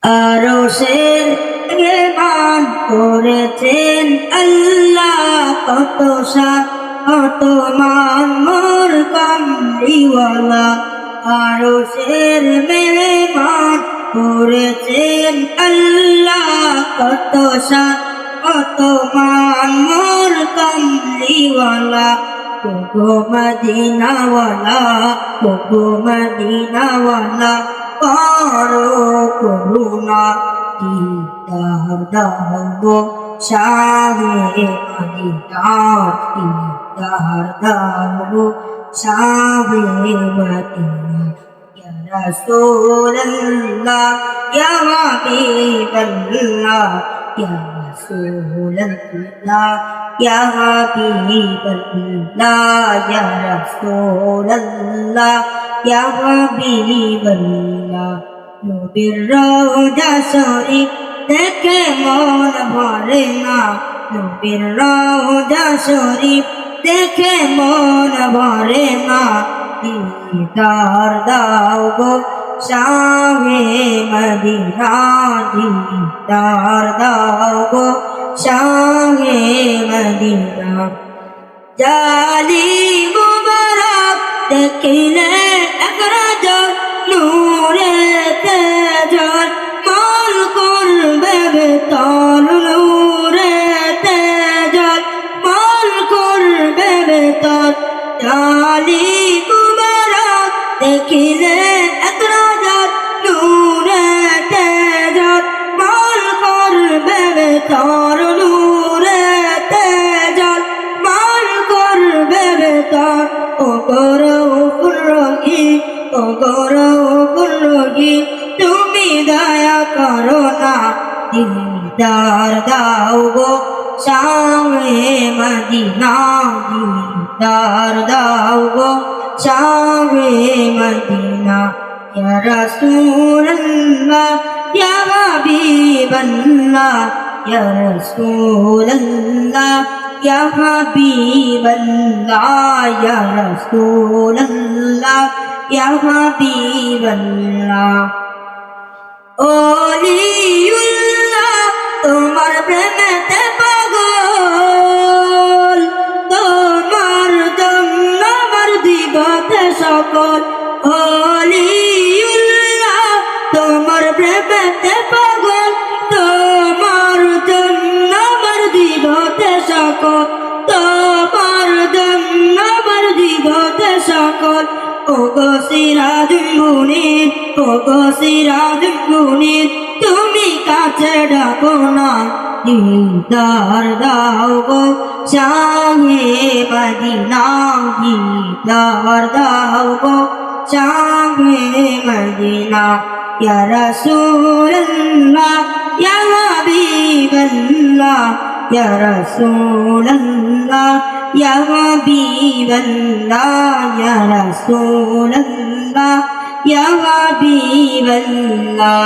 আরশের মেহমান করেছেন আল্লাহ, কত শান কত মান মোর কামলিওয়ালা। আরশের মেহমান করেছেন আল্লাহ, কত শান কত মান মোর কামলিওয়ালা। ওগো মদিনাওয়ালা, ওগো মদিনাওয়ালা, করো করুণা দিদার দাও গো শাহে মদিনা, দিদার দাও গো শাহে মদিনা। ইয়া রাসূলুল্লাহ ইয়া হাবিবাল্লাহ, ইয়া রাসূলুল্লাহ ইয়া হাবিবাল্লাহ, ইয়া রাসূলুল্লাহ ইয়া হাবিবাল্লাহ। নবীর রওজা শরীফ দেখে মন ভরে না, নবীর রওজা শরীফ দেখে মন ভরে না। দিদার দাও গো শাহে মদিনা, দিদার দাও গো শাহে মদিনা। জালি মুবারক দেখিলে এক রাজত নূরে তেজল, মন করবে বেতাল নূরে তেজল, মন করবে বেতাল। জালি মুবারক দেখিলে এক রাজত নূরে তেজল, মন করবে বেতাল নূরে তেজল, মন করবে বেতাল। ও করো পুরোহি, ও করো পুরোহি, তুমি দয়া করো না, দিদার দাও গো শাহে মদিনা, দিদার দাও গো শাহে মদিনা। ইয়া রাসূলুল্লাহ ইয়া হাবিবাল্লাহ, ইয়া রাসূলুল্লাহ ইয়া হাবিবাল্লাহ, ইয়া রাসূলুল্লাহ ইয়া হাবিবাল্লাহ। ওলিউল্লাহ তোমার প্রেমেতে পাগল, তোমার জন্য আমার দিবতে সকল। ওলিউল্লাহ তোমার প্রেমেতে পাগল, তোমার জন্য আমার দিবতে সকল, তোমার জন্য আমার দিবতে সকল। ওগো সিরাজুল মুনির, ওগো সিরাজুল মুনির, তুমি কাছে ডাকো না, দিদার দাও গো শাহে মদিনা, দিদার দাও গো শাহে মদিনা। ইয়া রাসূলুল্লাহ ইয়া হাবিবাল্লাহ, ইয়া রাসূলুল্লাহ ইয়া হাবিবাল্লাহ, ইয়া রাসূলুল্লাহ ইয়া হাবিবাল্লাহ।